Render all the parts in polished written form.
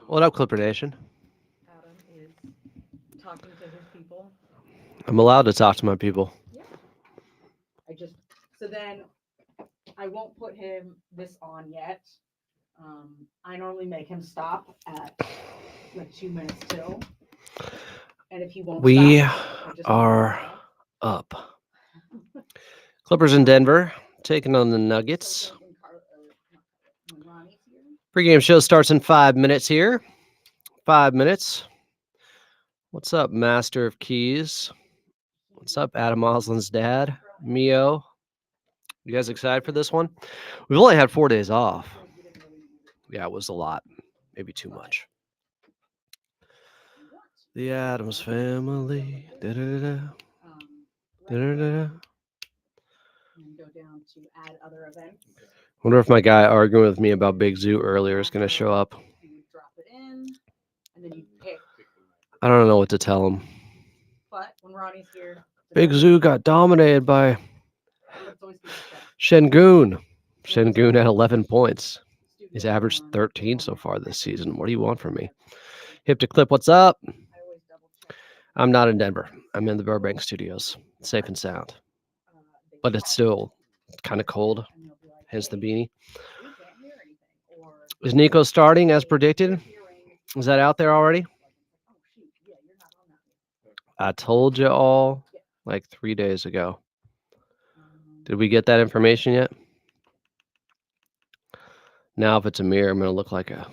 What up, Clipper Nation? Adam is talking to his people. I'm allowed to talk to my people. Yeah. I just so then I won't put him this on yet. I normally make him stop at like 2 minutes till, and if he won't stop, We I just mute him are myself. up. Clippers in Denver taking on the Nuggets. So when Ronnie's here, Pregame show starts in 5 minutes here. 5 minutes. What's up, Master of Keys? What's up, Adam Oslin's dad? Mio. You guys excited for this one? We've only had 4 days off. we didn't really use it. Yeah, it was a lot. Maybe too much. We want The Adams family. Da-da-da-da. right Da-da-da-da. and go down to add other events. Wonder if my guy arguing with me about Big Zoo earlier is going to show up. You would drop it in, and then you pick. I don't know what to tell him. But when Ronnie's here, Big Zoo got dominated by but it's always good to check. Shengun. Shengun had 11 points. He's averaged 13 so far this season. What do you want from me? Hip to Clip, what's up? I always double check. I'm not in Denver. I'm in the Burbank studios. Safe and sound. But it's still kind of cold, And they'll be like, hence the "Hey, beanie. we can't hear anything." Or Is Nico starting as predicted? hearing, Is that out there already? oh shoot, yeah, you're not on that. I told you all like 3 days ago. Um, Did we get that information yet? Now, if it's a mirror, I'm going to look like a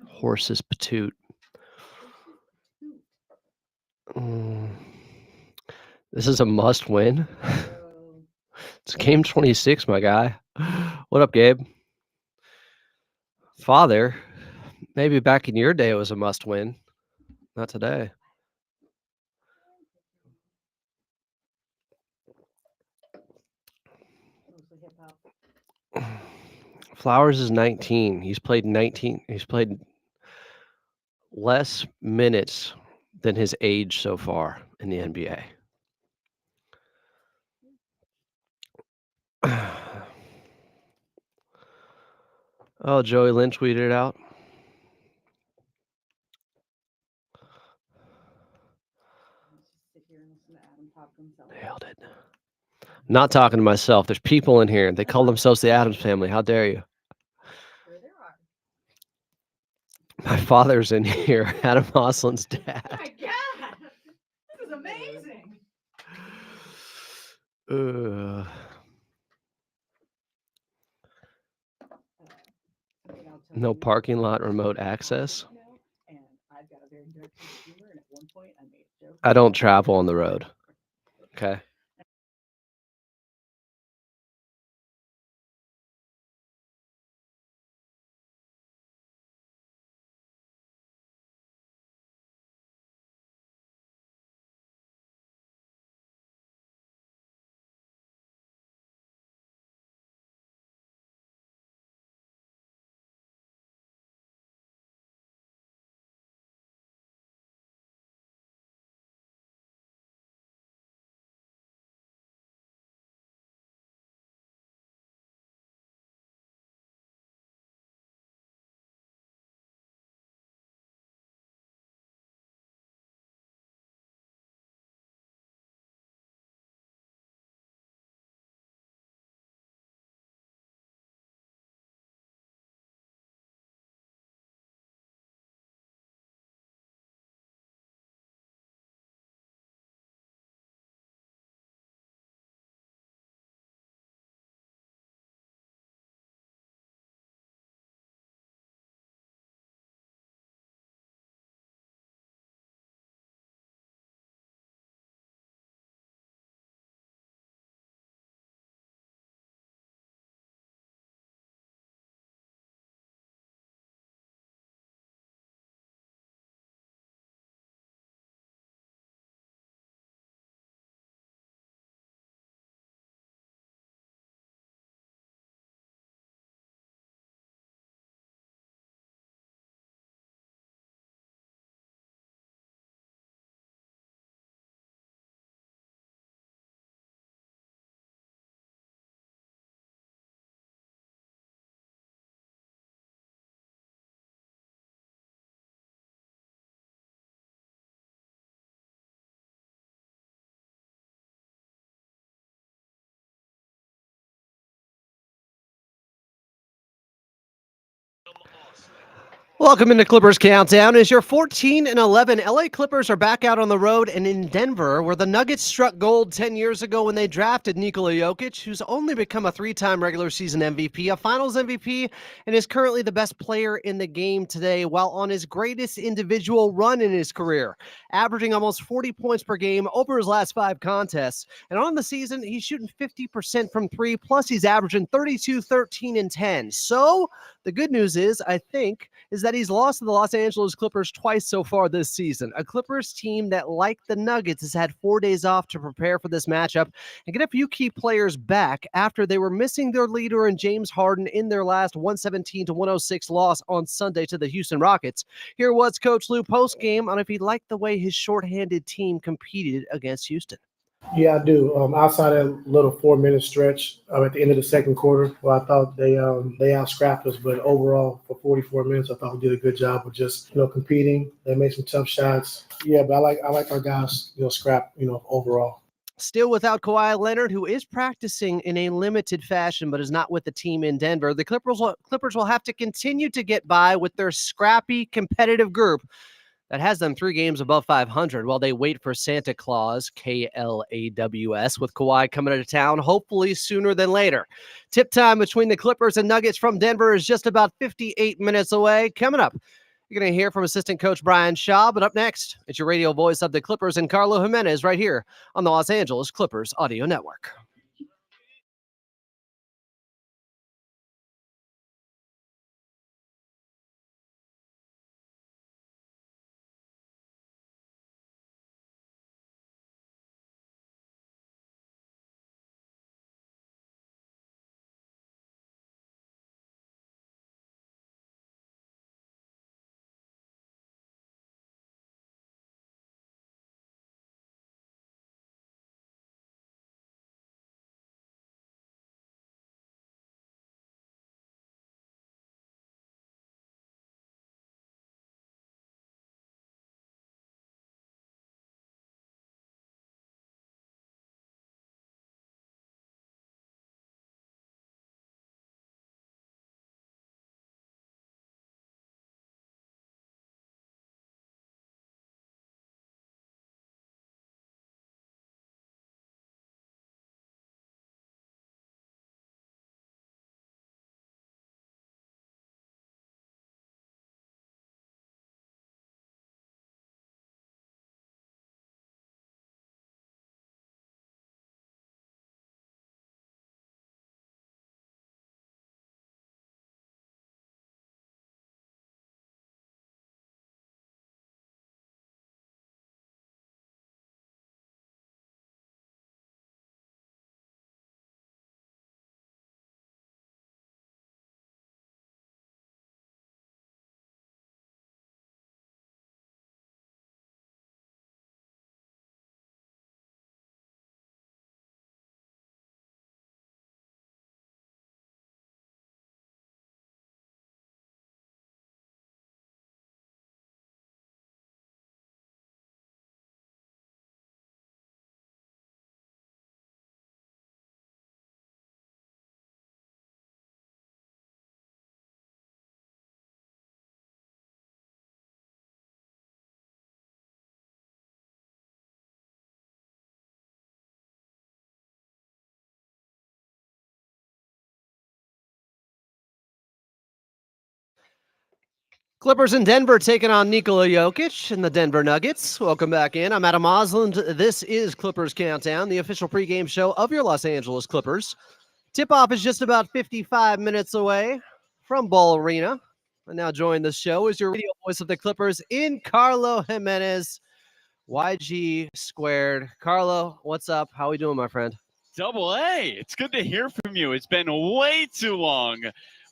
horse's patoot. Mm. This is a must win. It's game 26, my guy. What up, Gabe? Father, maybe back in your day it was a must win. Not today. mostly hip hop. Flowers is 19. He's played 19. He's played less minutes than his age so far in the NBA. Oh, Joey Lynn tweeted it out. Let's just sit here and listen to Adam talk to himself. Nailed it. Not talking to myself. There's people in here. They call themselves the Adams family. How dare you? There they are. My father's in here. Adam Oslin's Oh dad. my god, this is amazing. No parking lot remote access. And I've got a very direct sense of humor. And at one point, I made a joke. I don't travel on the road. Okay. Welcome into Clippers Countdown. As your 14-11 LA Clippers are back out on the road and in Denver, where the Nuggets struck gold 10 years ago when they drafted Nikola Jokic, who's only become a 3-time regular season MVP, a finals MVP, and is currently the best player in the game today while on his greatest individual run in his career, averaging almost 40 points per game over his last 5 contests. And on the season, he's shooting 50% from 3, plus he's averaging 32, 13, and 10. So the good news is that he's lost to the Los Angeles Clippers twice so far this season. A Clippers team that, like the Nuggets, has had 4 days off to prepare for this matchup and get a few key players back after they were missing their leader in James Harden in their last 117-106 loss on Sunday to the Houston Rockets. Here was Coach Lou post-game on if he liked the way his shorthanded team competed against Houston. Yeah, I do. Outside that little 4-minute stretch at the end of the second quarter, well, I thought they out-scrapped us, but overall for 44 minutes, I thought we did a good job of just competing. They made some tough shots. Yeah, but I like our guys scrap overall. Still without Kawhi Leonard, who is practicing in a limited fashion but is not with the team in Denver, the Clippers will have to continue to get by with their scrappy, competitive group that has them 3 games above 500 while they wait for Santa Claus, Klaws, with Kawhi coming into town, hopefully sooner than later. Tip time between the Clippers and Nuggets from Denver is just about 58 minutes away. Coming up, you're going to hear from assistant coach Brian Shaw, but up next, it's your radio voice of the Clippers and Carlo Jimenez right here on the Los Angeles Clippers Audio Network. Clippers in Denver taking on Nikola Jokic and the Denver Nuggets. Welcome back in. I'm Adam Osland. This is Clippers Countdown, the official pregame show of your Los Angeles Clippers. Tip-off is just about 55 minutes away from Ball Arena. And now join the show is your radio voice of the Clippers in Carlo Jimenez, YG squared. Carlo, what's up? How we doing, my friend? Double A. It's good to hear from you. It's been way too long.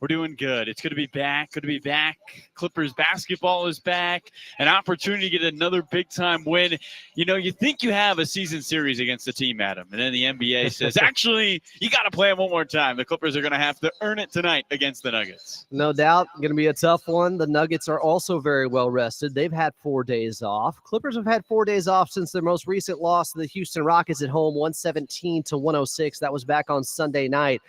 We're doing good. It's good to be back. Good to be back. Clippers basketball is back. An opportunity to get another big-time win. You think you have a season series against the team, Adam, and then the NBA says, actually, you got to play it one more time. The Clippers are going to have to earn it tonight against the Nuggets. No doubt. Going to be a tough one. The Nuggets are also very well rested. They've had 4 days off. Clippers have had 4 days off since their most recent loss to the Houston Rockets at home, 117-106. That was back on Sunday night.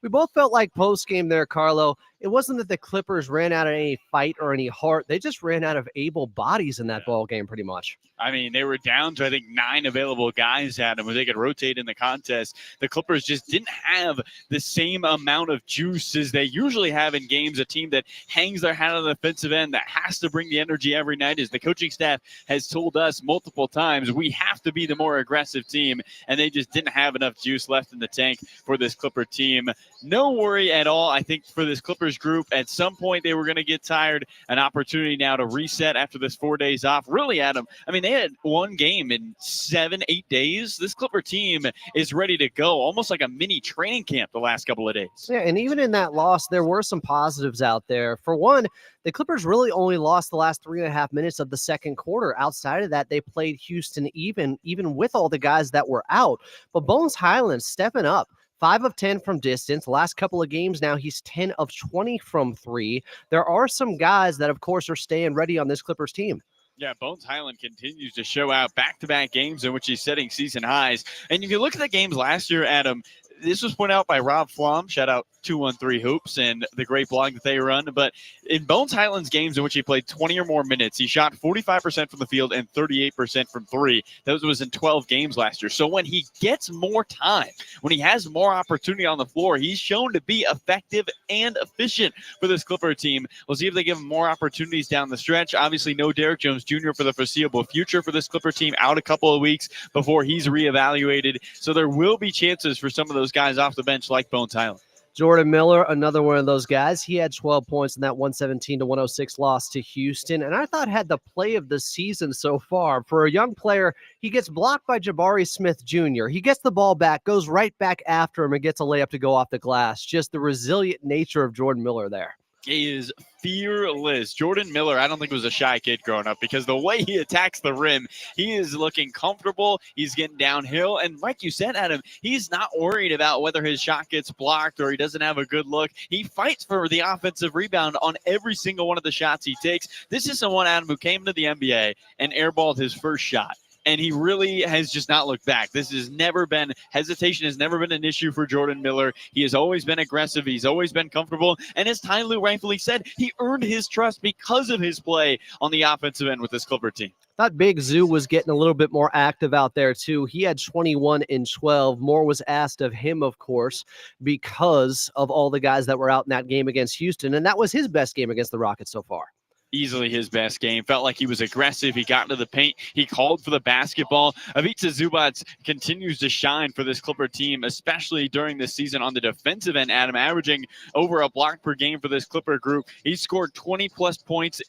We both felt like post-game there, Carlo, it wasn't that the Clippers ran out of any fight or any heart. They just ran out of able bodies in that ball game pretty much. I mean, they were down to, I think, 9 available guys, Adam, where they could rotate in the contest. The Clippers just didn't have the same amount of juice as they usually have in games. A team that hangs their hat on the defensive end, that has to bring the energy every night, as the coaching staff has told us multiple times, we have to be the more aggressive team, and they just didn't have enough juice left in the tank for this Clipper team. No worry at all, I think, for this Clippers group. At some point, they were going to get tired. An opportunity now to reset after this 4 days off. Really, Adam, I mean, they had one game in 7-8 days. This Clipper team is ready to go, almost like a mini training camp the last couple of days. Yeah, and even in that loss, there were some positives out there. For one, the Clippers really only lost the last 3.5 minutes of the second quarter. Outside of that, they played Houston even with all the guys that were out. But Bones Highland stepping up. 5 of 10 from distance. Last couple of games now, he's 10 of 20 from 3. There are some guys that, of course, are staying ready on this Clippers team. Yeah, Bones Highland continues to show out back-to-back games in which he's setting season highs. And if you look at the games last year, Adam, this was pointed out by Rob Flom. Shout out 213 Hoops and the great blog that they run. But in Bones Highland's games in which he played 20 or more minutes, he shot 45% from the field and 38% from 3. That was in 12 games last year. So when he gets more time, when he has more opportunity on the floor, he's shown to be effective and efficient for this Clipper team. We'll see if they give him more opportunities down the stretch. Obviously, no Derrick Jones Jr. for the foreseeable future for this Clipper team, out a couple of weeks before he's reevaluated. So there will be chances for some of those guys off the bench like Bones Highland. Jordan Miller, another one of those guys. He had 12 points in that 117-106 loss to Houston, and I thought had the play of the season so far. For a young player, he gets blocked by Jabari Smith Jr. He gets the ball back, goes right back after him, and gets a layup to go off the glass. Just the resilient nature of Jordan Miller there. He is fearless. Jordan Miller, I don't think was a shy kid growing up, because the way he attacks the rim, he is looking comfortable. He's getting downhill. And like you said, Adam, he's not worried about whether his shot gets blocked or he doesn't have a good look. He fights for the offensive rebound on every single one of the shots he takes. This is someone, Adam, who came to the NBA and airballed his first shot. And he really has just not looked back. Hesitation has never been an issue for Jordan Miller. He has always been aggressive. He's always been comfortable. And as Ty Lue rightfully said, he earned his trust because of his play on the offensive end with this Clipper team. Thought Big Zoo was getting a little bit more active out there too. He had 21 and 12. More was asked of him, of course, because of all the guys that were out in that game against Houston. And that was his best game against the Rockets so far. Easily his best game. Felt like he was aggressive. He got into the paint. He called for the basketball. Ivica Zubac continues to shine for this Clipper team, especially during this season on the defensive end, Adam, averaging over a block per game for this Clipper group. He scored 20-plus points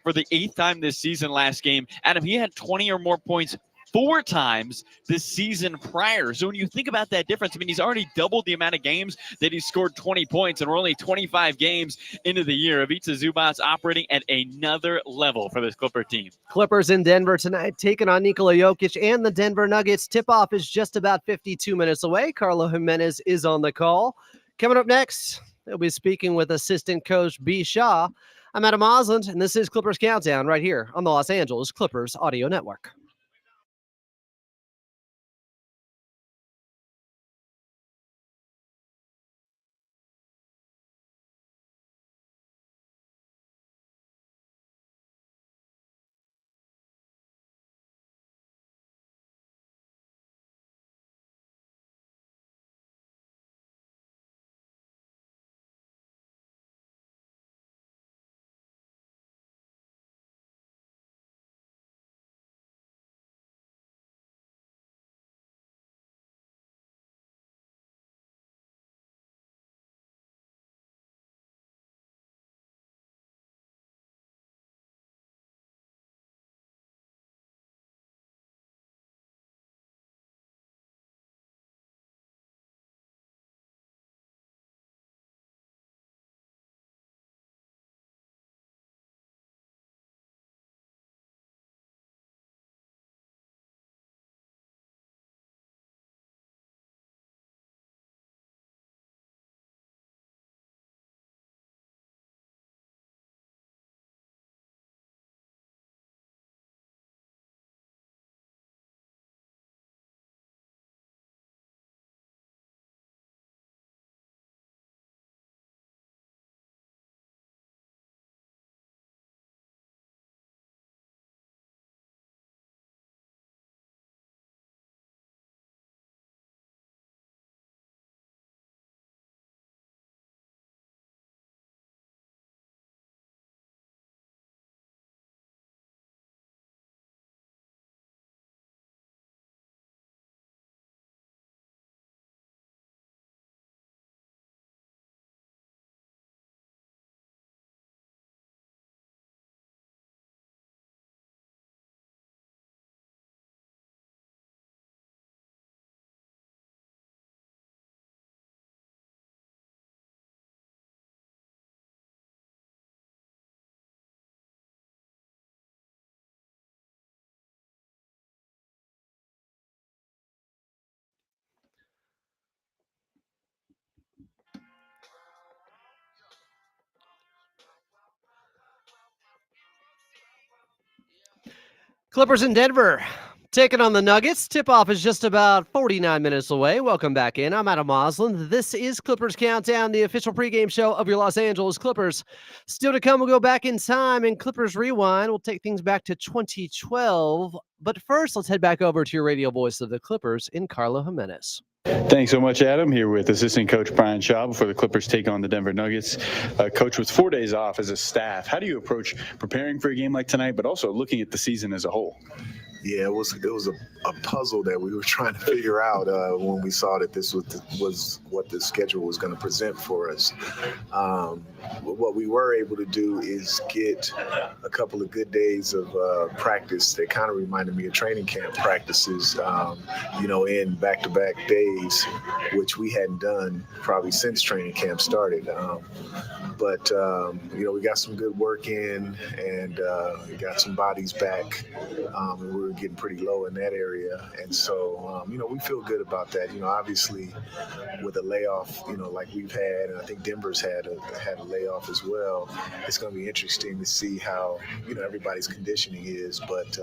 for the 8th time this season last game. Adam, he had 20 or more points 4 times this season prior. So when you think about that difference, I mean, he's already doubled the amount of games that he scored 20 points, and we're only 25 games into the year. Ivica Zubac operating at another level for this Clipper team. Clippers in Denver tonight, taking on Nikola Jokic and the Denver Nuggets. Tip-off is just about 52 minutes away. Carlo Jimenez is on the call. Coming up next, they'll be speaking with assistant coach B. Shaw. I'm Adam Osland, and this is Clippers Countdown right here on the Los Angeles Clippers Audio Network. Clippers in Denver taking on the Nuggets. Tip-off is just about 49 minutes away. Welcome back in. I'm Adam Moslin. This is Clippers Countdown, the official pregame show of your Los Angeles Clippers. Still to come, we'll go back in time in Clippers Rewind. We'll take things back to 2012. But first, let's head back over to your radio voice of the Clippers in Carlo Jimenez. Thanks so much, Adam. Here with assistant coach Brian Shaw before the Clippers take on the Denver Nuggets. Coach, with 4 days off as a staff, how do you approach preparing for a game like tonight, but also looking at the season as a whole? Yeah, it was a puzzle that we were trying to figure out when we saw that this was what the schedule was going to present for us. What we were able to do is get a couple of good days of practice that kind of reminded me of training camp practices, in back-to-back days, which we hadn't done probably since training camp started. But we got some good work in, and we got some bodies back, and we were getting pretty low in that area. And so, we feel good about that. Obviously, with a layoff, like we've had, and I think Denver's had a layoff as well. It's going to be interesting to see how everybody's conditioning is. But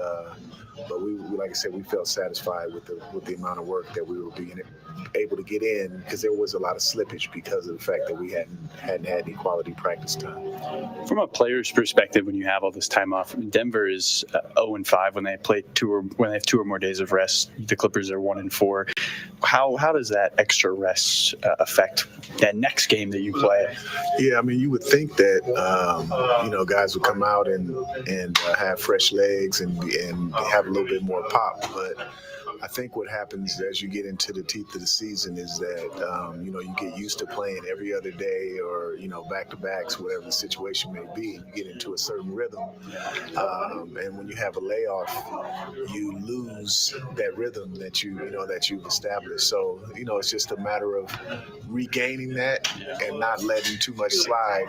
we, like I said, we felt satisfied with the amount of work that we were being able to get in, because there was a lot of slippage because of the fact that we hadn't had any quality practice time. From a player's perspective, when you have all this time off, Denver is 0-5 when they have 2 or more days of rest. The Clippers are 1-4. How does that extra rest affect that next game that you play? Yeah, I mean, you would think that guys would come out and have fresh legs and have a little bit more pop, but I think what happens as you get into the teeth of the season is that, you get used to playing every other day or, back-to-backs, whatever the situation may be, and you get into a certain rhythm. And when you have a layoff, you lose that rhythm that you've established. So, it's just a matter of regaining that and not letting too much slide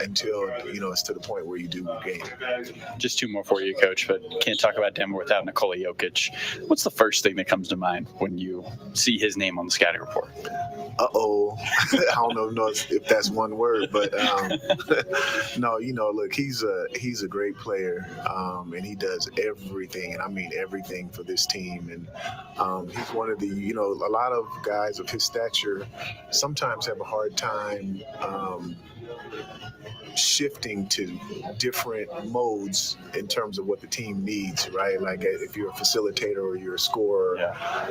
until, it's to the point where you do regain it. Just 2 more for you, Coach, but can't talk about Denver without Nikola Jokic. What's the first thing that comes to mind when you see his name on the scouting report? Uh-oh. I don't know if that's one word, but no, look, he's a great player, and he does everything, and I mean everything for this team. And he's one of the, a lot of guys of his stature sometimes have a hard time shifting to different modes in terms of what the team needs, right? Like if you're a facilitator or you're a scorer,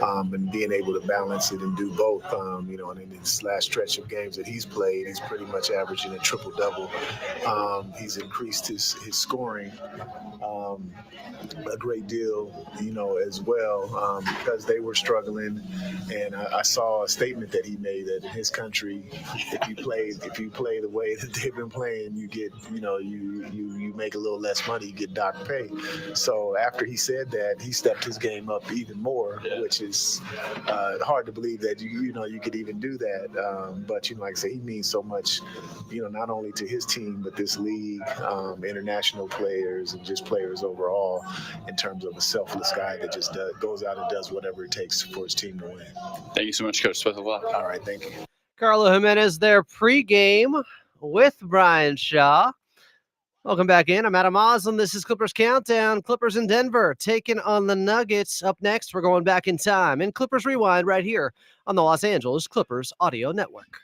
and being able to balance it and do both, and in this last stretch of games that he's played, he's pretty much averaging a triple-double. He's increased his scoring a great deal, as well, because they were struggling. And I saw a statement that he made that in his country, if you play the way that they've been playing, you get, you make a little less money, you get dock pay. So after he said that, he stepped his game up even more, which is hard to believe that you could even do that. But like I say, he means so much, not only to his team but this league, international players, and just players overall, in terms of a selfless guy that just goes out and does whatever it takes for his team to win. Thank you so much, Coach. Best of luck. All right, thank you. Carlo Jimenez there pregame with Brian Shaw. Welcome back in. I'm Adam Moslin. This is Clippers Countdown. Clippers in Denver taking on the Nuggets. Up next, we're going back in time in Clippers Rewind right here on the Los Angeles Clippers Audio Network.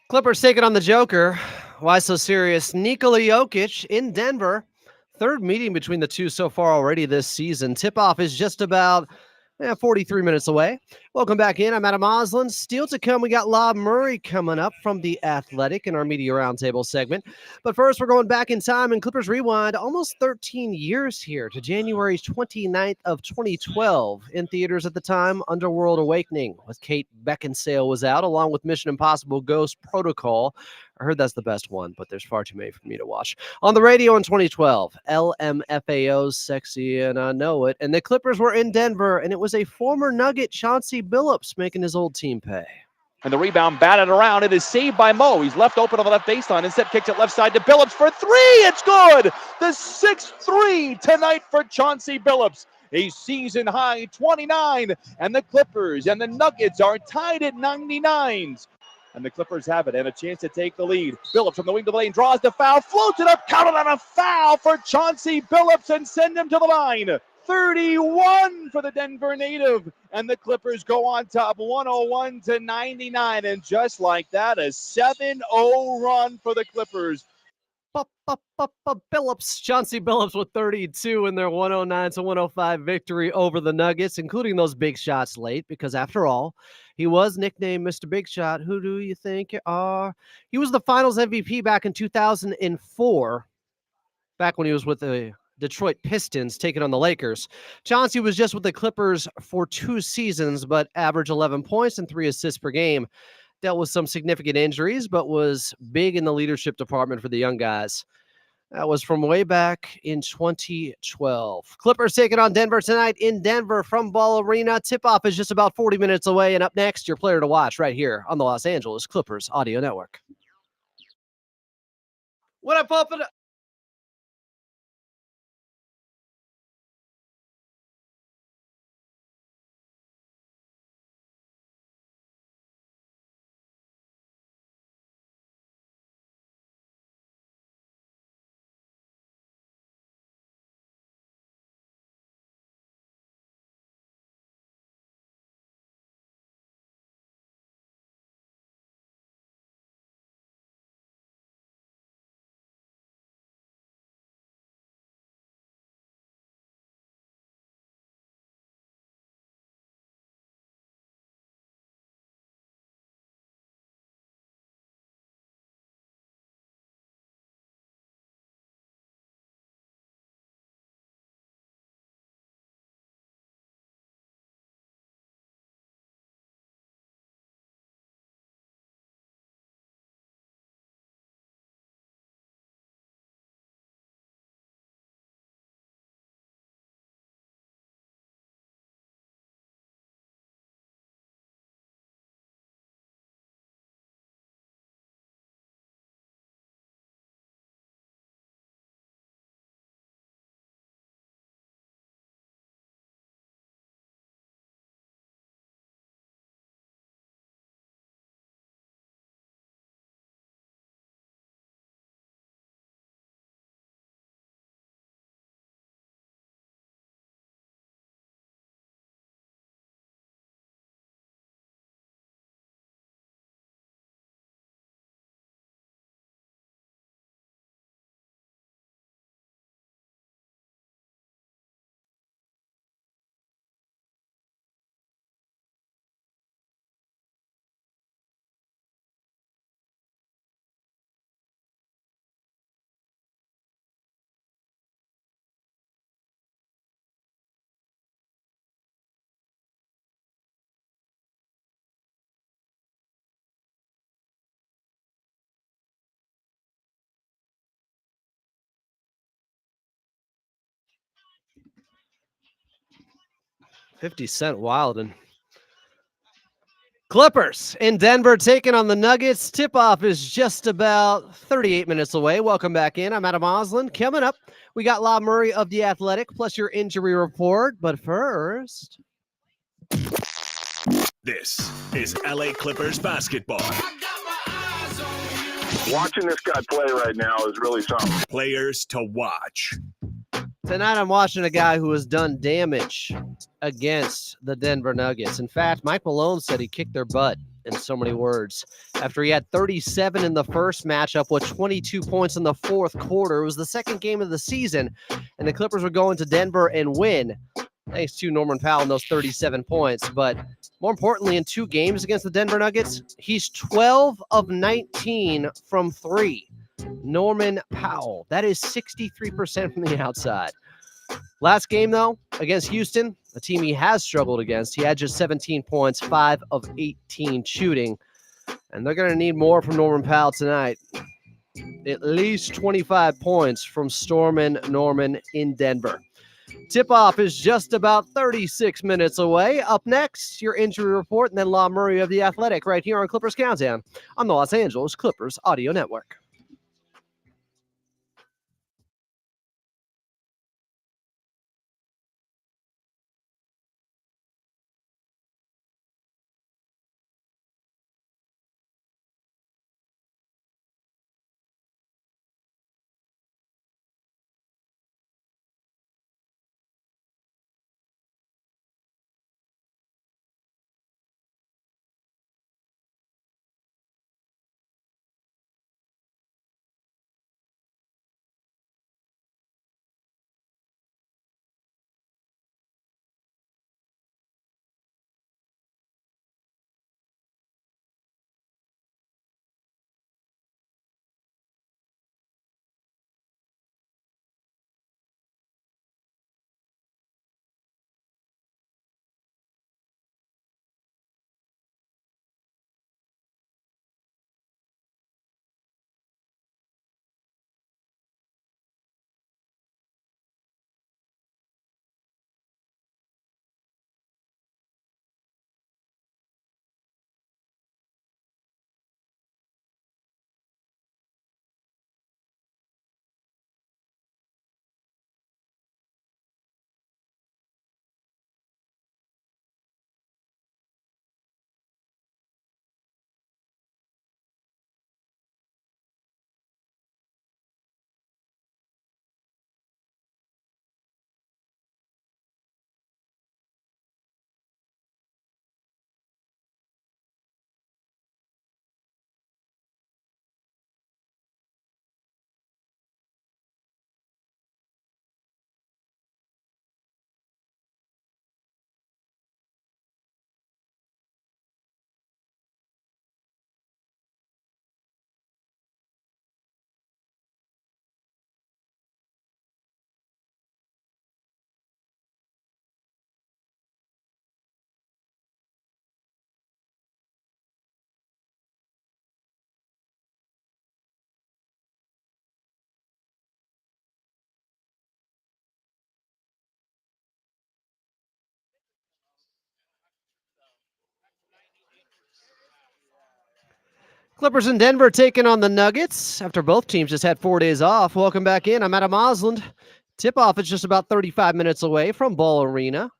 Clippers taking on the Joker. Why so serious? Nikola Jokic in Denver. Third meeting between the two so far already this season. Tip-off is just about 43 minutes away. Welcome back in. I'm Adam Oslin. Still to come, we got Lob Murray coming up from The Athletic in our Media Roundtable segment. But first, we're going back in time in Clippers Rewind. Almost 13 years here to January 29th of 2012. In theaters at the time, Underworld Awakening with Kate Beckinsale was out, along with Mission Impossible Ghost Protocol. I heard that's the best one, but there's far too many for me to watch. On the radio in 2012, LMFAO's Sexy and I Know It. And the Clippers were in Denver, and it was a former Nugget, Chauncey Billups, making his old team pay. And the rebound batted around. It is saved by Mo. He's left open on the left baseline. Instead kicks it left side to Billups for three. It's good. The 6-3 tonight for Chauncey Billups. A season-high 29. And the Clippers and the Nuggets are tied at 99s. And the Clippers have it and a chance to take the lead. Billups from the wing to the lane draws the foul, floats it up, counted on a foul for Chauncey Billups and send him to the line. 31 for the Denver native. And the Clippers go on top 101-99. And just like that, a 7-0 run for the Clippers. Billups, Chauncey Billups with 32 in their 109-105 victory over the Nuggets, including those big shots late, because after all, he was nicknamed Mr. Big Shot. Who do you think you are? He was the Finals MVP back in 2004, back when he was with the Detroit Pistons taking on the Lakers. Chauncey was just with the Clippers for 2 seasons, but averaged 11 points and 3 assists per game. Dealt with some significant injuries, but was big in the leadership department for the young guys. That was from way back in 2012. Clippers taking on Denver tonight in Denver from Ball Arena. Tip-off is just about 40 minutes away. And up next, your player to watch right here on the Los Angeles Clippers Audio Network. What up, Puppet? $50 Wildin'. Clippers in Denver taking on the Nuggets. Tip-off is just about 38 minutes away. Welcome back in. I'm Adam Oslin. Coming up, we got Lob Murray of The Athletic, plus your injury report. But first, this is LA Clippers basketball. Watching this guy play right now is really something. Players to watch. tonight I'm watching a guy who has done damage against the Denver Nuggets. In fact, Mike Malone said he kicked their butt in so many words. After he had 37 in the first matchup with 22 points in the fourth quarter, it was the second game of the season, and the Clippers were going to Denver and win, thanks to Norman Powell and those 37 points. But more importantly, in 2 games against the Denver Nuggets, he's 12 of 19 from 3. Norman Powell. That is 63% from the outside. Last game, though, against Houston, a team he has struggled against, he had just 17 points, 5 of 18 shooting. And they're going to need more from Norman Powell tonight. At least 25 points from Stormin' Norman in Denver. Tip-off is just about 36 minutes away. Up next, your injury report, and then La Murray of The Athletic right here on Clippers Countdown on the Los Angeles Clippers Audio Network. Clippers in Denver taking on the Nuggets after both teams just had 4 days off. Welcome back in. I'm Adam Osland. Tip-off is just about 35 minutes away from Ball Arena.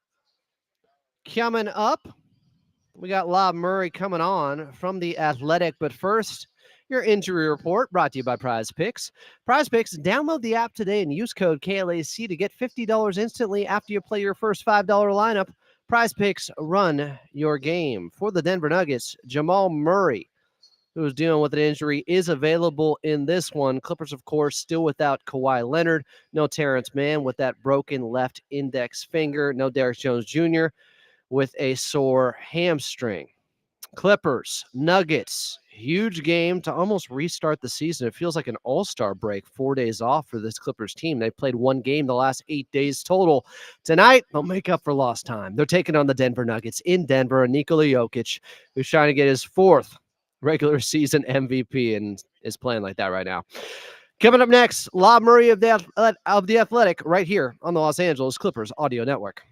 Coming up, we got La Murray coming on from The Athletic. But first, your injury report brought to you by Prize Picks. Prize Picks, download the app today and use code KLAC to get $50 instantly after you play your first $5 lineup. Prize Picks, run your game. For the Denver Nuggets, Jamal Murray, who is dealing with an injury, is available in this one. Clippers, of course, still without Kawhi Leonard. No Terrence Mann with that broken left index finger. No Derrick Jones Jr. with a sore hamstring. Clippers, Nuggets, huge game to almost restart the season. It feels like an all-star break, 4 days off for this Clippers team. They played one game the last 8 days total. Tonight, they'll make up for lost time. They're taking on the Denver Nuggets in Denver, and Nikola Jokic, who's trying to get his 4th regular season MVP and is playing like that right now. Coming up next, La Murray of the Athletic right here on the Los Angeles Clippers Audio Network.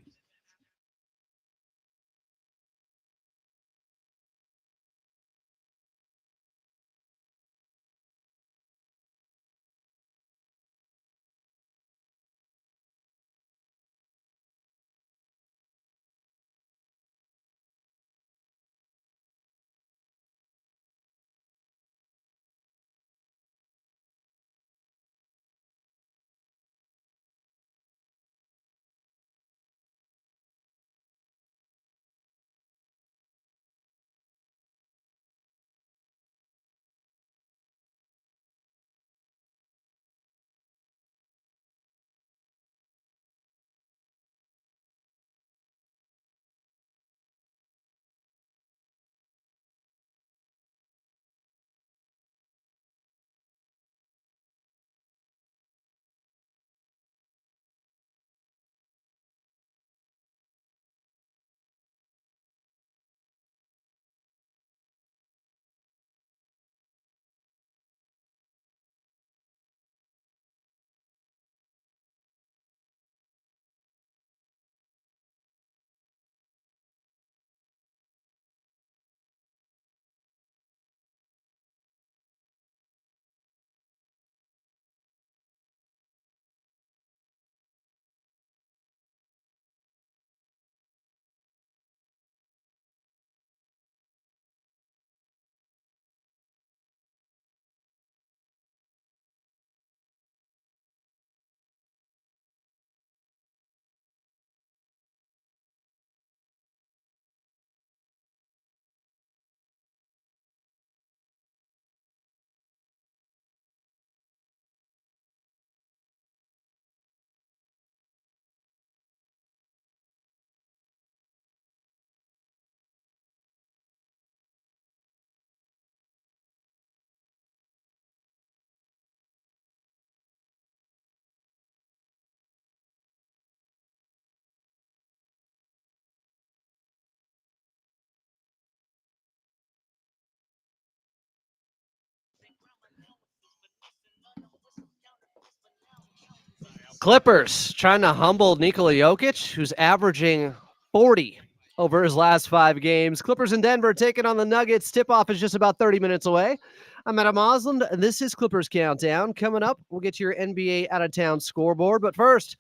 Clippers trying to humble Nikola Jokic, who's averaging 40 over his last 5 games. Clippers in Denver taking on the Nuggets. Tip-off is just about 30 minutes away. I'm Adam Osland, and this is Clippers Countdown. Coming up, we'll get to your NBA out-of-town scoreboard. But first,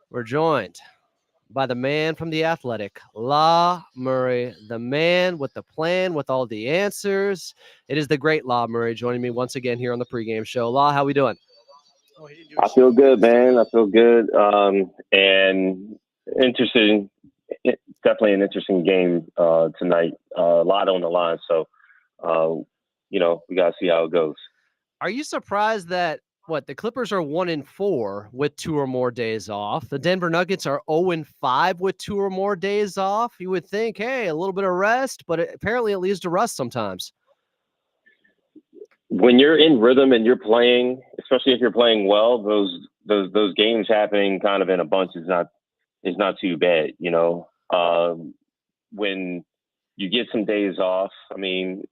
we're joined by the man from The Athletic, La Murray, the man with the plan, with all the answers. It is the great La Murray joining me once again here on the pregame show. La, how we doing? I feel good, man. I feel good. And interesting, definitely an interesting game tonight. A lot on the line. So, we got to see how it goes. Are you surprised that, the Clippers are 1-4 with 2 or more days off? The Denver Nuggets are 0-5 with 2 or more days off. You would think, hey, a little bit of rest, but apparently it leads to rust sometimes. When you're in rhythm and you're playing, especially if you're playing well, those games happening kind of in a bunch is not too bad, when you get some days off. I mean,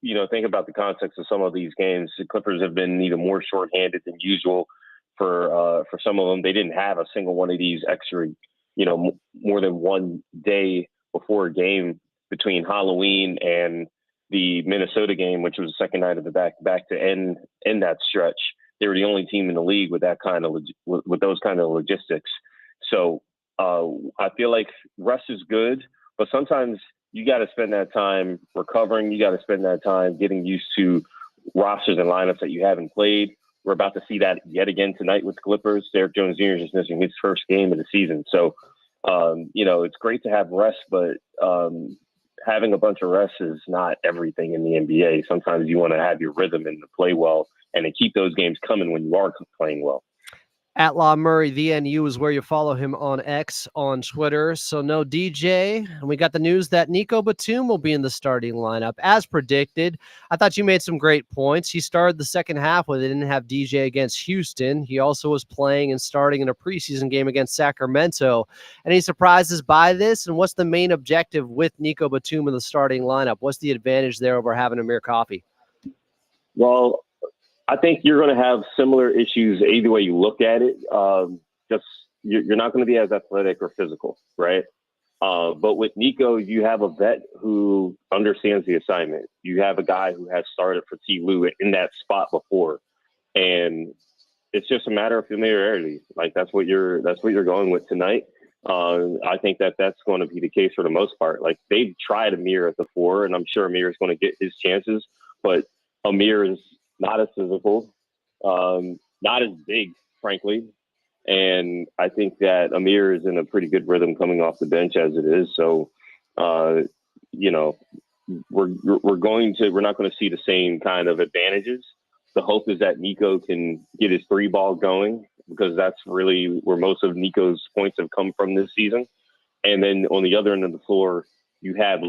think about the context of some of these games. The Clippers have been even more shorthanded than usual for some of them. They didn't have a single one of these extra, more than one day before a game between Halloween and the Minnesota game, which was the second night of the back to end that stretch. They were the only team in the league with that kind of with those kind of logistics. So I feel like rest is good, but sometimes you got to spend that time recovering. You got to spend that time getting used to rosters and lineups that you haven't played. We're about to see that yet again tonight with the Clippers. Derek Jones Jr. is just missing his first game of the season. So, it's great to have rest, but having a bunch of rest is not everything in the NBA. Sometimes you want to have your rhythm and to play well and to keep those games coming when you are playing well. At La Murray, VNU is where you follow him on X, on Twitter. So no DJ. And we got the news that Nico Batum will be in the starting lineup, as predicted. I thought you made some great points. He started the second half when they didn't have DJ against Houston. He also was playing and starting in a preseason game against Sacramento. Any surprises by this? And what's the main objective with Nico Batum in the starting lineup? What's the advantage there over having Amir Coffey? Well, I think you're going to have similar issues either way you look at it. You're not going to be as athletic or physical, right? But with Nico, you have a vet who understands the assignment. You have a guy who has started for T. Lue in that spot before, and it's just a matter of familiarity. Like that's what you're going with tonight. I think that's going to be the case for the most part. Like they've tried Amir at the 4, and I'm sure Amir is going to get his chances, but Amir is not as physical, not as big, frankly. And I think that Amir is in a pretty good rhythm coming off the bench as it is. So, we're not going to see the same kind of advantages. The hope is that Nico can get his 3 ball going, because that's really where most of Nico's points have come from this season. And then on the other end of the floor, you have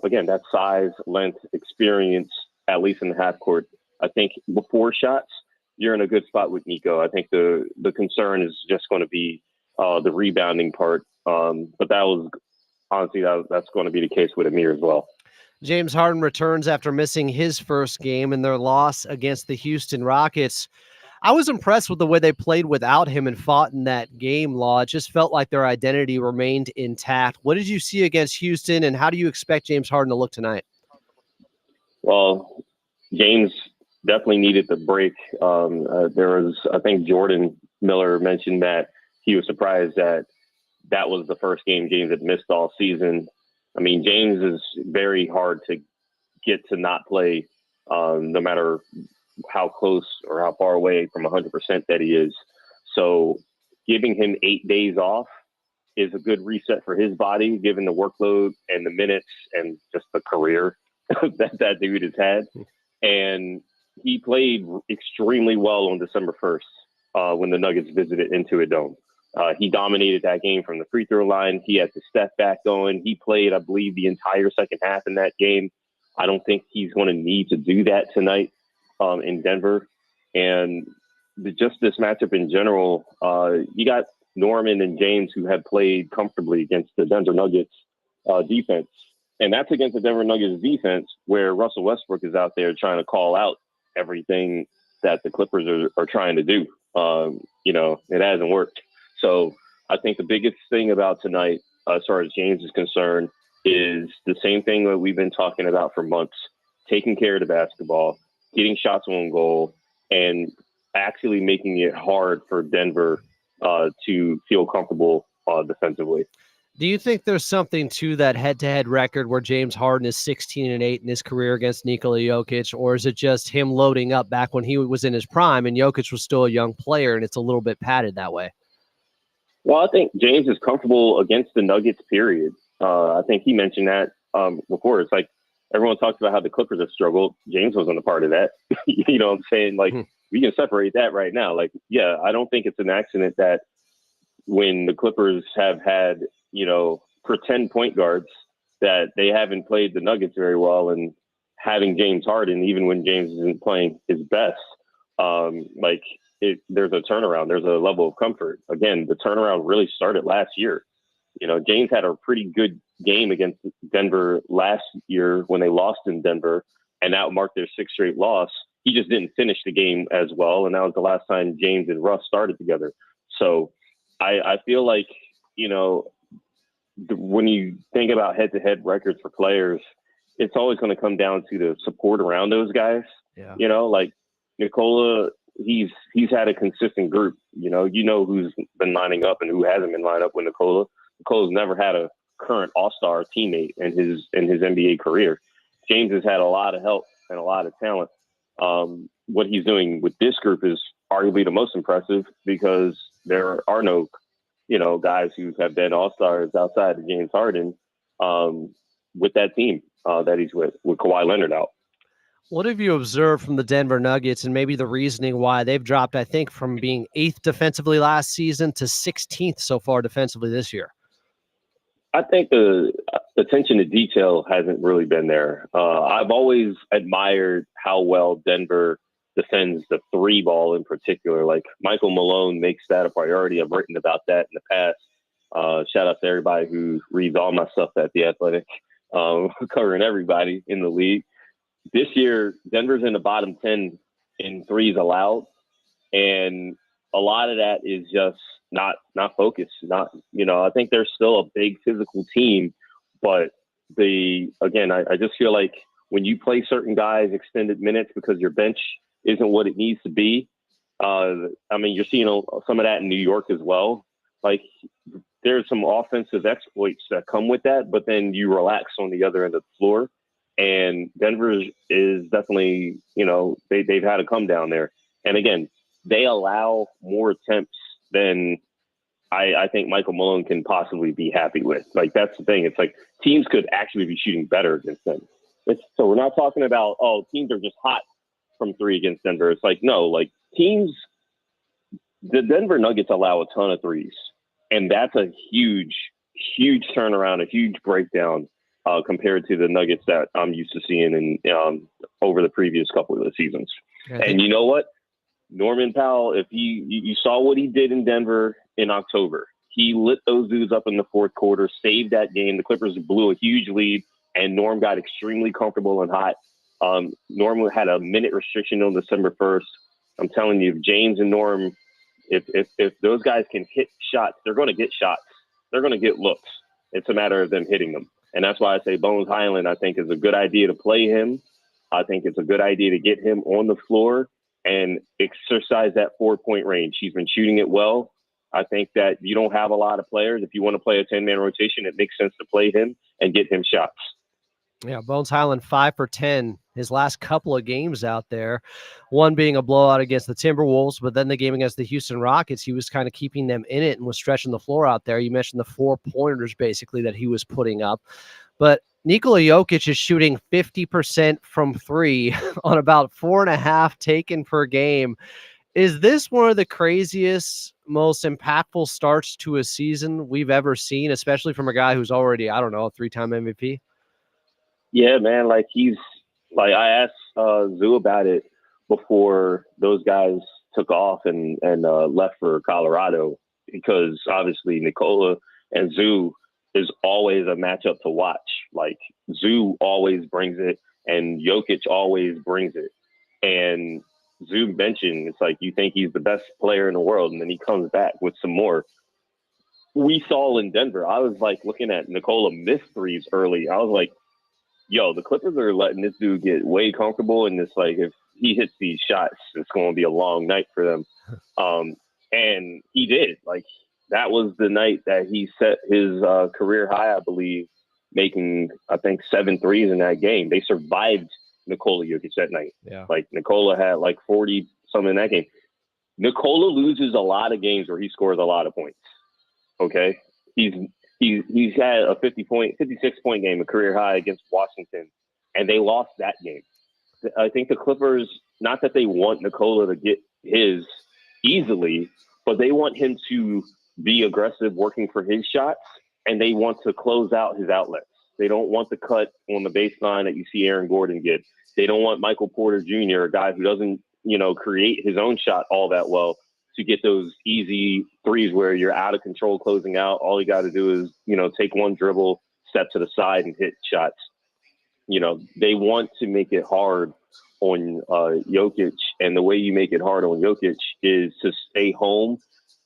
again, that size, length, experience, at least in the half court. I think before shots, you're in a good spot with Nico. I think the concern is just going to be the rebounding part. But that was honestly, that's going to be the case with Amir as well. James Harden returns after missing his first game in their loss against the Houston Rockets. I was impressed with the way they played without him and fought in that game, Law. It just felt like their identity remained intact. What did you see against Houston, and how do you expect James Harden to look tonight? Well, James definitely needed the break. I think Jordan Miller mentioned that he was surprised that was the first game James had missed all season. I mean, James is very hard to get to not play, no matter how close or how far away from 100% that he is. So giving him 8 days off is a good reset for his body, given the workload and the minutes and just the career that dude has had. And he played extremely well on December 1st when the Nuggets visited Intuit Dome. He dominated that game from the free throw line. He had the step back going. He played, I believe, the entire second half in that game. I don't think he's going to need to do that tonight in Denver. And just this matchup in general, you got Norman and James who have played comfortably against the Denver Nuggets defense. And that's against the Denver Nuggets defense where Russell Westbrook is out there trying to call out everything that the Clippers are trying to do. it hasn't worked. So I think the biggest thing about tonight, as far as James is concerned, is the same thing that we've been talking about for months: taking care of the basketball, getting shots on goal, and actually making it hard for Denver to feel comfortable defensively. Do you think there's something to that head-to-head record where James Harden is 16-8 in his career against Nikola Jokic, or is it just him loading up back when he was in his prime and Jokic was still a young player and it's a little bit padded that way? Well, I think James is comfortable against the Nuggets, period. I think he mentioned that before. It's like everyone talks about how the Clippers have struggled. James wasn't a part of that. You know what I'm saying? Like, we can separate that right now. Like, yeah, I don't think it's an accident that when the Clippers have had, pretend point guards, that they haven't played the Nuggets very well, and having James Harden, even when James isn't playing his best, there's a turnaround. There's a level of comfort. Again, the turnaround really started last year. James had a pretty good game against Denver last year when they lost in Denver, and that marked their 6th straight loss. He just didn't finish the game as well, and that was the last time James and Russ started together. So I feel like, when you think about head-to-head records for players, it's always going to come down to the support around those guys. Yeah. Like Nikola, he's had a consistent group. Who's been lining up and who hasn't been lined up with Nikola. Nikola's never had a current all-star teammate in his NBA career. James has had a lot of help and a lot of talent. What he's doing with this group is arguably the most impressive, because there are no guys who have been all-stars outside of James Harden with that team that he's with Kawhi Leonard out. What have you observed from the Denver Nuggets and maybe the reasoning why they've dropped, I think, from being 8th defensively last season to 16th so far defensively this year? I think the attention to detail hasn't really been there. I've always admired how well Denver defends the 3 ball in particular. Like, Michael Malone makes that a priority. I've written about that in the past. Shout out to everybody who reads all my stuff at The Athletic, covering everybody in the league. This year, Denver's in the bottom 10 in threes allowed, and a lot of that is just not focused. I think they're still a big physical team, but I just feel like when you play certain guys extended minutes because your bench isn't what it needs to be. You're seeing some of that in New York as well. Like, there's some offensive exploits that come with that, but then you relax on the other end of the floor. And Denver is definitely, they've had to come down there. And again, they allow more attempts than I think Michael Malone can possibly be happy with. Like, that's the thing. It's like teams could actually be shooting better against them. So we're not talking about, teams are just hot from 3 against Denver. It's like, no, like, teams, the Denver Nuggets allow a ton of threes. And that's a huge, huge turnaround, a huge breakdown compared to the Nuggets that I'm used to seeing in over the previous couple of the seasons. And you know what? Norman Powell, if you saw what he did in Denver in October, he lit those dudes up in the 4th quarter, saved that game. The Clippers blew a huge lead, and Norm got extremely comfortable and hot. Norm had a minute restriction on December 1st. I'm telling you, if James and Norm, if those guys can hit shots, they're going to get shots. They're going to get looks. It's a matter of them hitting them. And that's why I say Bones Highland, I think, is a good idea to play him. I think it's a good idea to get him on the floor and exercise that 4-point range. He's been shooting it well. I think that you don't have a lot of players. If you want to play a 10-man rotation, it makes sense to play him and get him shots. Yeah, Bones Highland 5 for 10 his last couple of games out there, one being a blowout against the Timberwolves, but then the game against the Houston Rockets, he was kind of keeping them in it and was stretching the floor out there. You mentioned the 4-pointers basically that he was putting up, but Nikola Jokic is shooting 50% from 3 on about 4.5 taken per game. Is this one of the craziest, most impactful starts to a season we've ever seen, especially from a guy who's already, a 3-time MVP? Yeah, man. I asked Zoo about it before those guys took off and left for Colorado, because obviously Nikola and Zoo is always a matchup to watch. Like, Zoo always brings it and Jokic always brings it. And Zoom mentioned, it's like you think he's the best player in the world, and then he comes back with some more. We saw in Denver, I was like looking at Nikola miss threes early. I was like, yo, the Clippers are letting this dude get way comfortable, and it's like if he hits these shots, it's going to be a long night for them. And he did. Like, that was the night that he set his career high, I believe, making, I think, 7 threes in that game. They survived Nikola Jokic that night. Yeah. Like, Nikola had like 40-something in that game. Nikola loses a lot of games where he scores a lot of points. Okay? He's had a 56-point game, a career high against Washington, and they lost that game. I think the Clippers, not that they want Nikola to get his easily, but they want him to be aggressive working for his shots, and they want to close out his outlets. They don't want the cut on the baseline that you see Aaron Gordon get. They don't want Michael Porter Jr., a guy who doesn't, create his own shot all that well, to get those easy threes where you're out of control closing out. All you got to do is, take one dribble, step to the side, and hit shots. They want to make it hard on Jokic, and the way you make it hard on Jokic is to stay home,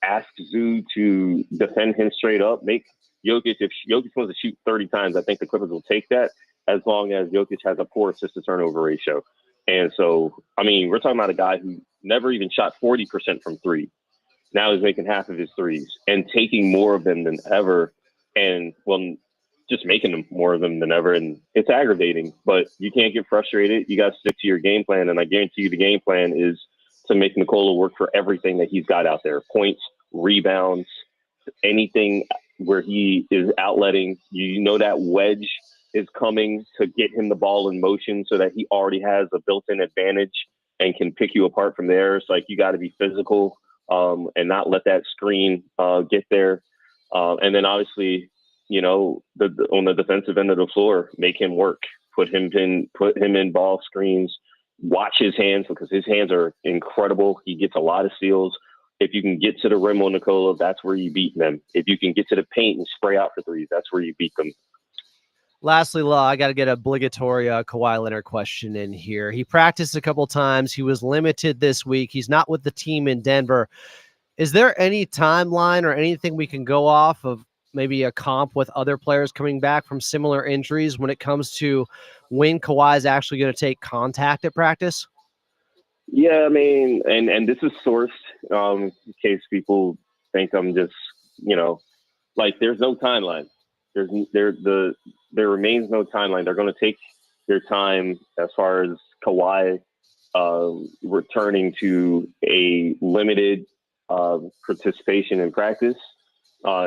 ask Zoo to defend him straight up, make Jokic, if Jokic wants to shoot 30 times, I think the Clippers will take that as long as Jokic has a poor assist-to-turnover ratio. And so, we're talking about a guy who never even shot 40% from three. Now he's making half of his threes and taking more of them than ever, and, just making them more of them than ever. And it's aggravating, but you can't get frustrated. You got to stick to your game plan. And I guarantee you the game plan is to make Nikola work for everything that he's got out there. Points, rebounds, anything where he is outletting. That wedge is coming to get him the ball in motion so that he already has a built-in advantage and can pick you apart from there. It's like you got to be physical and not let that screen get there. And then obviously, on the defensive end of the floor, make him work, put him in ball screens, watch his hands, because his hands are incredible. He gets a lot of steals. If you can get to the rim on Nikola, that's where you beat them. If you can get to the paint and spray out for threes, that's where you beat them. Lastly, Law, I got to get an obligatory Kawhi Leonard question in here. He practiced a couple times. He was limited this week. He's not with the team in Denver. Is there any timeline or anything we can go off of, maybe a comp with other players coming back from similar injuries when it comes to when Kawhi is actually going to take contact at practice? Yeah, and this is sourced in case people think I'm just, there's no timeline. There remains no timeline. They're going to take their time as far as Kawhi returning to a limited participation in practice.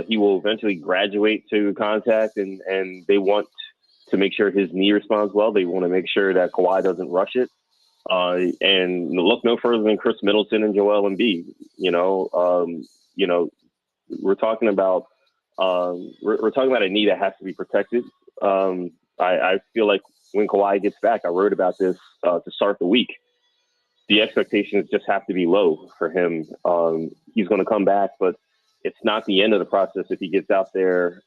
He will eventually graduate to contact, and they want to make sure his knee responds well. They want to make sure that Kawhi doesn't rush it. And look no further than Chris Middleton and Joel Embiid. We're talking about a knee that has to be protected. I feel like when Kawhi gets back, I wrote about this to start the week. The expectations just have to be low for him. He's going to come back, but it's not the end of the process if he gets out there,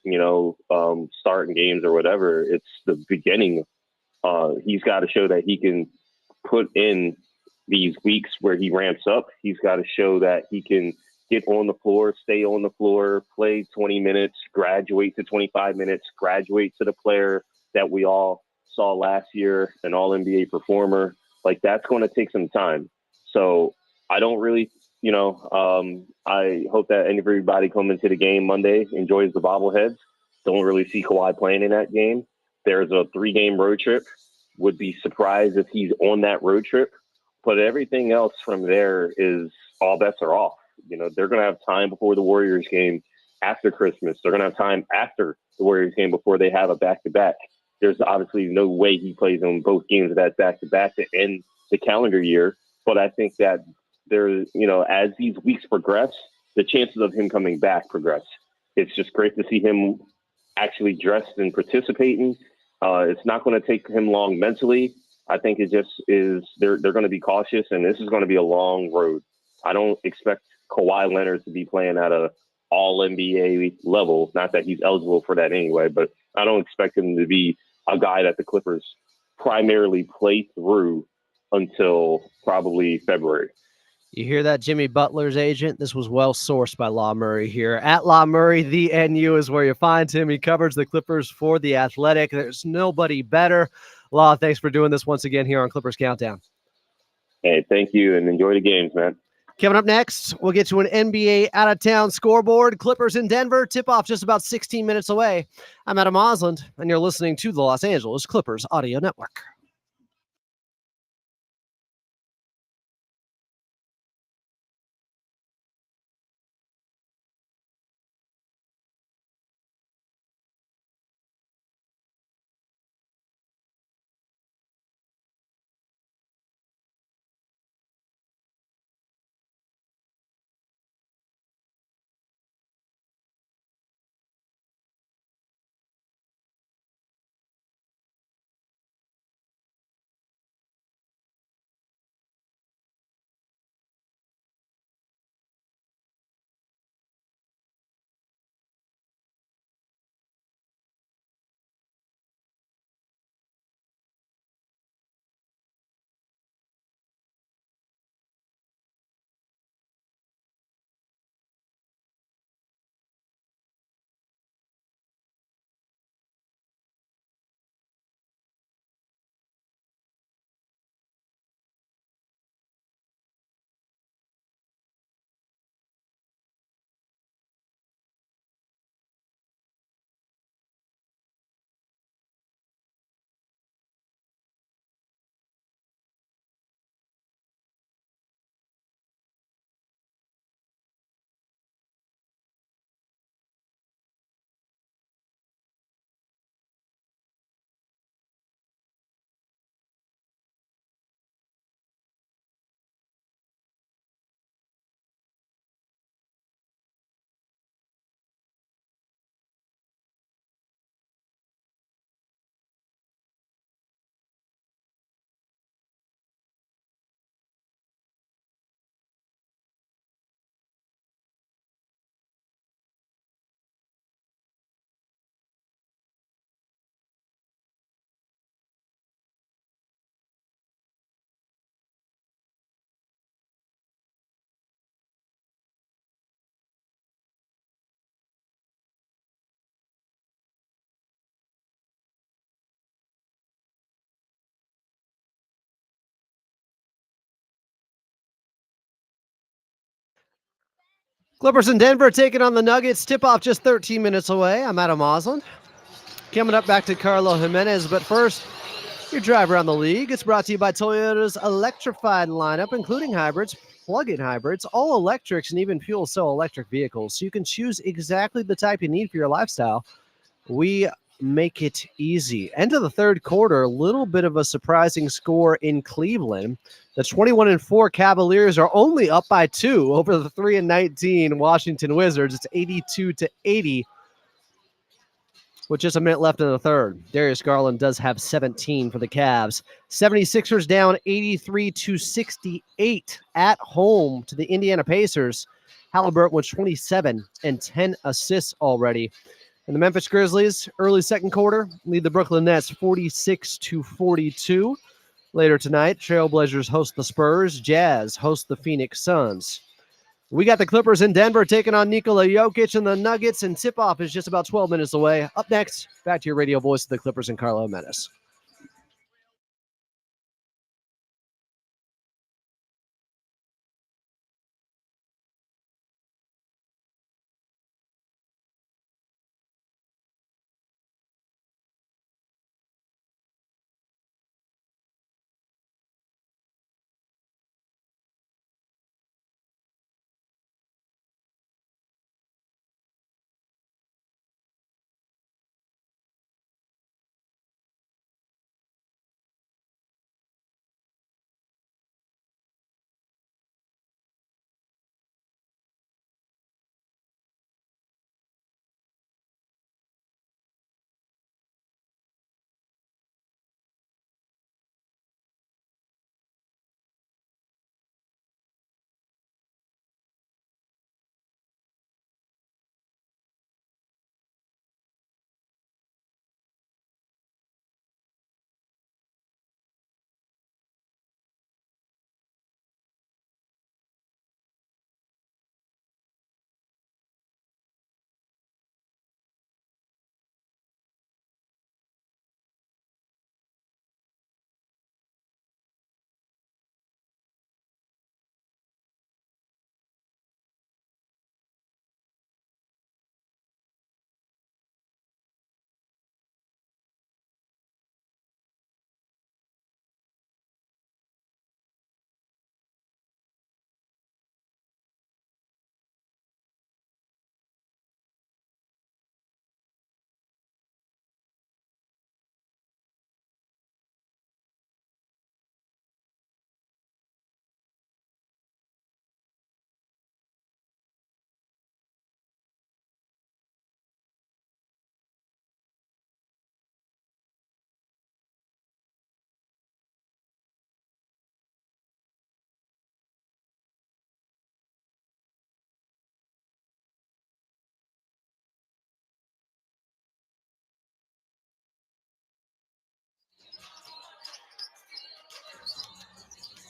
starting games or whatever. It's the beginning. He's got to show that he can put in these weeks where he ramps up. He's got to show that he can get on the floor, stay on the floor, play 20 minutes, graduate to 25 minutes, graduate to the player that we all saw last year, an all-NBA performer. Like, that's going to take some time. So I don't really, I hope that everybody coming to the game Monday enjoys the bobbleheads. Don't really see Kawhi playing in that game. There's a 3-game road trip. Would be surprised if he's on that road trip. But everything else from there is all bets are off. They're going to have time before the Warriors game after Christmas. They're going to have time after the Warriors game before they have a back-to-back. There's obviously no way he plays on both games of that back-to-back to end the calendar year. But I think that there's, as these weeks progress, the chances of him coming back progress. It's just great to see him actually dressed and participating. It's not going to take him long mentally. I think it just is they're going to be cautious, and this is going to be a long road. I don't expect Kawhi Leonard to be playing at a all-NBA level. Not that he's eligible for that anyway, but I don't expect him to be a guy that the Clippers primarily play through until probably February. You hear that, Jimmy Butler's agent? This was well sourced by Law Murray here. At Law Murray, the NU is where you find him. He covers the Clippers for The Athletic. There's nobody better. Law, thanks for doing this once again here on Clippers Countdown. Hey, thank you, and enjoy the games, man. Coming up next, we'll get to an NBA out-of-town scoreboard. Clippers in Denver. Tip-off just about 16 minutes away. I'm Adam Osland, and you're listening to the Los Angeles Clippers Audio Network. Clippers in Denver taking on the Nuggets. Tip-off just 13 minutes away. I'm Adam Osland. Coming up, back to Carlo Jimenez. But first, your drive around the league. It's brought to you by Toyota's electrified lineup, including hybrids, plug-in hybrids, all electrics, and even fuel cell electric vehicles. So you can choose exactly the type you need for your lifestyle. We make it easy. End of the third quarter, a little bit of a surprising score in Cleveland. The 21-4 Cavaliers are only up by 2 over the 3-19 Washington Wizards. It's 82-80 with just a minute left in the third. Darius Garland does have 17 for the Cavs. 76ers down 83-68 at home to the Indiana Pacers. Halliburton with 27 and 10 assists already. And the Memphis Grizzlies, early second quarter, lead the Brooklyn Nets 46-42. Later tonight, Trailblazers host the Spurs. Jazz host the Phoenix Suns. We got the Clippers in Denver taking on Nikola Jokic and the Nuggets, and tip-off is just about 12 minutes away. Up next, back to your radio voice of the Clippers and Carlo Jimenez.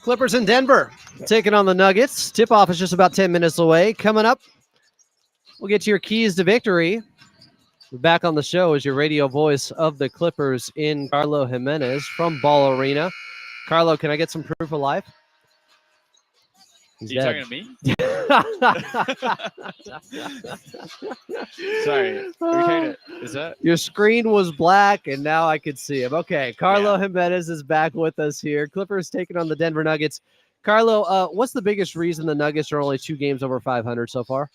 Clippers in Denver taking on the Nuggets. Tip-off is just about 10 minutes away. Coming up, we'll get to your keys to victory. Back on the show is your radio voice of the Clippers in Carlo Jimenez from Ball Arena. Carlo, can I get some proof of life? He's You dead. talking to me? Sorry. Are you trying to, is that? Your screen was black, and now I can see him. Okay, Carlo Yeah. Jimenez is back with us here. Clippers taking on the Denver Nuggets. Carlo, what's the biggest reason the Nuggets are only 2 games over 500 so far?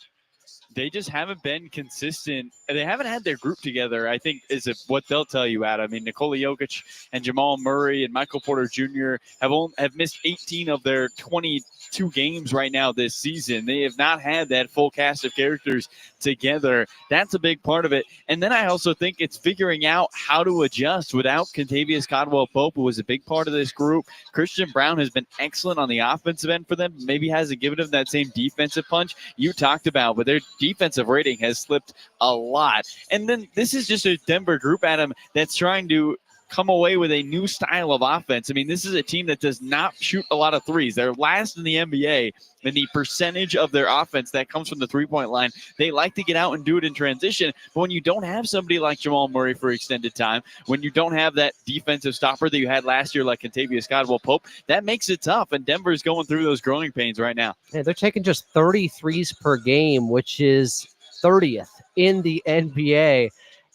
They just haven't been consistent. They haven't had their group together, I think, is what they'll tell you, Adam. I mean, Nikola Jokic and Jamal Murray and Michael Porter Jr. have missed 18 of their 22 games right now this season. They have not had that full cast of characters together. That's a big part of it. And then I also think it's figuring out how to adjust without Kentavious Caldwell-Pope, who was a big part of this group. Christian Brown has been excellent on the offensive end for them. Maybe hasn't given them that same defensive punch you talked about, but their defensive rating has slipped a lot. And then this is just a Denver group, Adam, that's trying to come away with a new style of offense. I mean, this is a team that does not shoot a lot of threes. They're last in the NBA in the percentage of their offense that comes from the three-point line. They like to get out and do it in transition, but when you don't have somebody like Jamal Murray for extended time, when you don't have that defensive stopper that you had last year like Kentavious Caldwell-Pope, that makes it tough, and Denver's going through those growing pains right now. Yeah, they're taking just 33s per game, which is 30th in the NBA.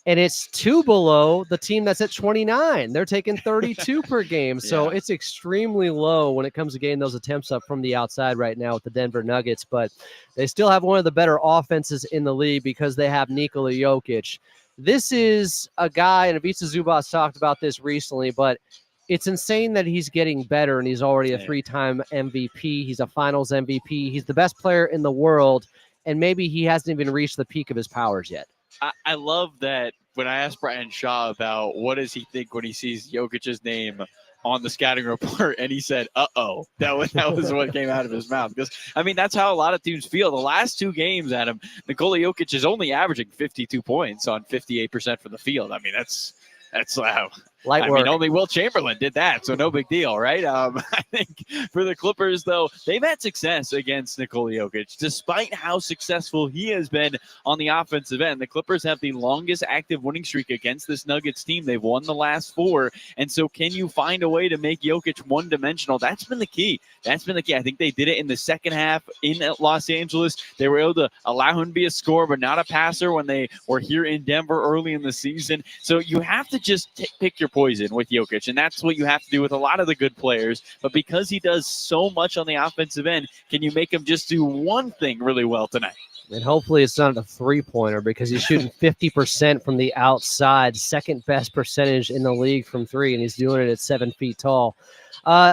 And it's 2 below the team that's at 29. They're taking 32 per game. So it's extremely low when it comes to getting those attempts up from the outside right now with the Denver Nuggets. But they still have one of the better offenses in the league because they have Nikola Jokic. This is a guy, and Ivica Zubac talked about this recently, but it's insane that he's getting better, and he's already a 3-time MVP. He's a finals MVP. He's the best player in the world, and maybe he hasn't even reached the peak of his powers yet. I love that when I asked Brian Shaw about what does he think when he sees Jokic's name on the scouting report, and he said, uh-oh. That was what came out of his mouth. Because, I mean, that's how a lot of teams feel. The last 2 games, Adam, Nikola Jokic is only averaging 52 points on 58% from the field. I mean, that's light work. I mean, only Will Chamberlain did that, so no big deal, right? I think for the Clippers, though, they've had success against Nikola Jokic. Despite how successful he has been on the offensive end, the Clippers have the longest active winning streak against this Nuggets team. They've won the last 4, and so can you find a way to make Jokic one-dimensional? That's been the key. I think they did it in the second half in Los Angeles. They were able to allow him to be a scorer, but not a passer when they were here in Denver early in the season. So you have to just pick your poison with Jokic, and that's what you have to do with a lot of the good players. But because he does so much on the offensive end, can you make him just do one thing really well tonight? And hopefully it's not a 3-pointer because he's shooting 50% from the outside, second best percentage in the league from 3, and he's doing it at 7 feet tall.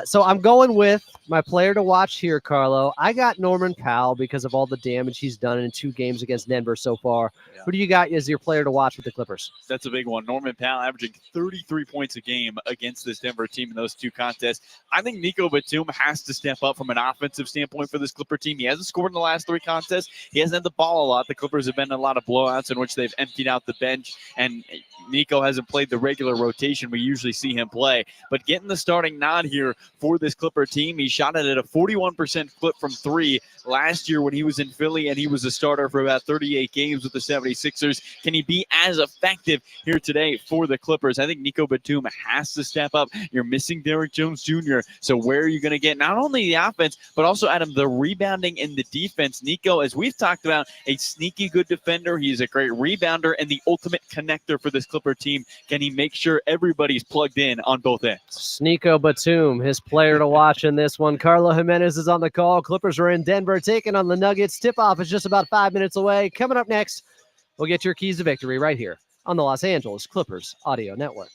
So I'm going with my player to watch here, Carlo. I got Norman Powell because of all the damage he's done in 2 games against Denver so far. Yeah. Who do you got as your player to watch with the Clippers? That's a big one. Norman Powell averaging 33 points a game against this Denver team in those 2 contests. I think Nico Batum has to step up from an offensive standpoint for this Clipper team. He hasn't scored in the last 3 contests. He hasn't had the ball a lot. The Clippers have been in a lot of blowouts in which they've emptied out the bench, and Nico hasn't played the regular rotation we usually see him play. But getting the starting nod here for this Clipper team, he shot it at a 41% clip from 3 last year when he was in Philly, and he was a starter for about 38 games with the 76ers. Can he be as effective here today for the Clippers? I think Nico Batum has to step up. You're missing Derrick Jones Jr., so where are you going to get not only the offense, but also, Adam, the rebounding and the defense? Nico, as we've talked about, a sneaky good defender. He's a great rebounder and the ultimate connector for this Clipper team. Can he make sure everybody's plugged in on both ends? Nico Batum, his player to watch in this one. Carlo Jimenez is on the call. Clippers are in Denver taking on the Nuggets. Tip-off is just about 5 minutes away. Coming up next, we'll get your keys to victory right here on the Los Angeles Clippers Audio Network.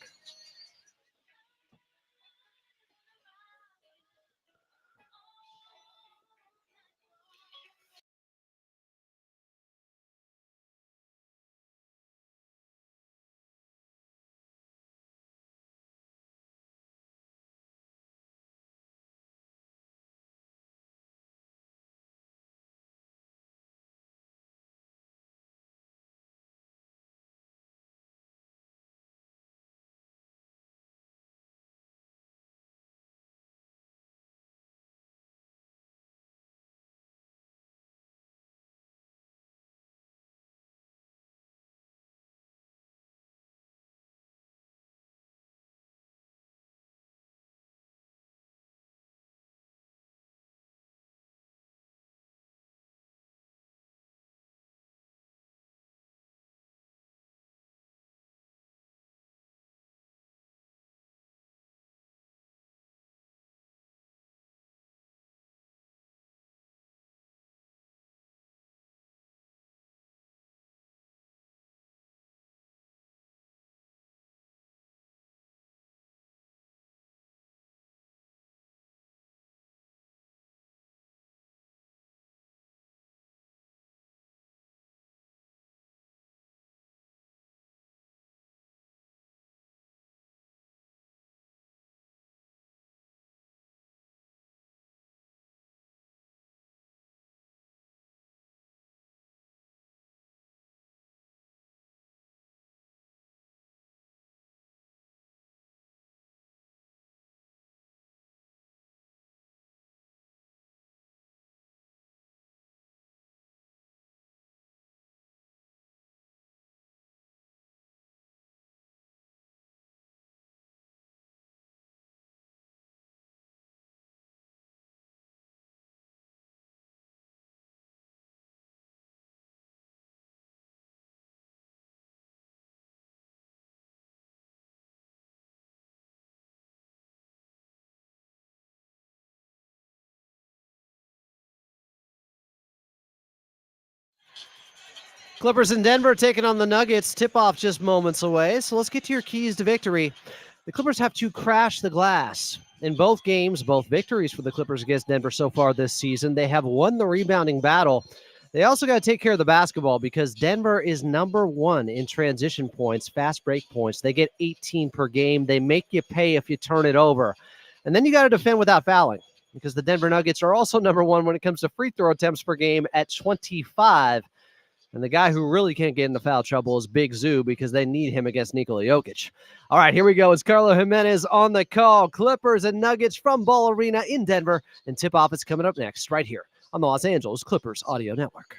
Clippers in Denver taking on the Nuggets. Tip-off just moments away. So let's get to your keys to victory. The Clippers have to crash the glass. In both games, both victories for the Clippers against Denver so far this season, they have won the rebounding battle. They also got to take care of the basketball because Denver is number 1 in transition points, fast break points. They get 18 per game. They make you pay if you turn it over. And then you got to defend without fouling because the Denver Nuggets are also number 1 when it comes to free throw attempts per game at 25. And the guy who really can't get into foul trouble is Big Zoo because they need him against Nikola Jokic. All right, here we go. It's Carlo Jimenez on the call. Clippers and Nuggets from Ball Arena in Denver. And tip-off is coming up next right here on the Los Angeles Clippers Audio Network.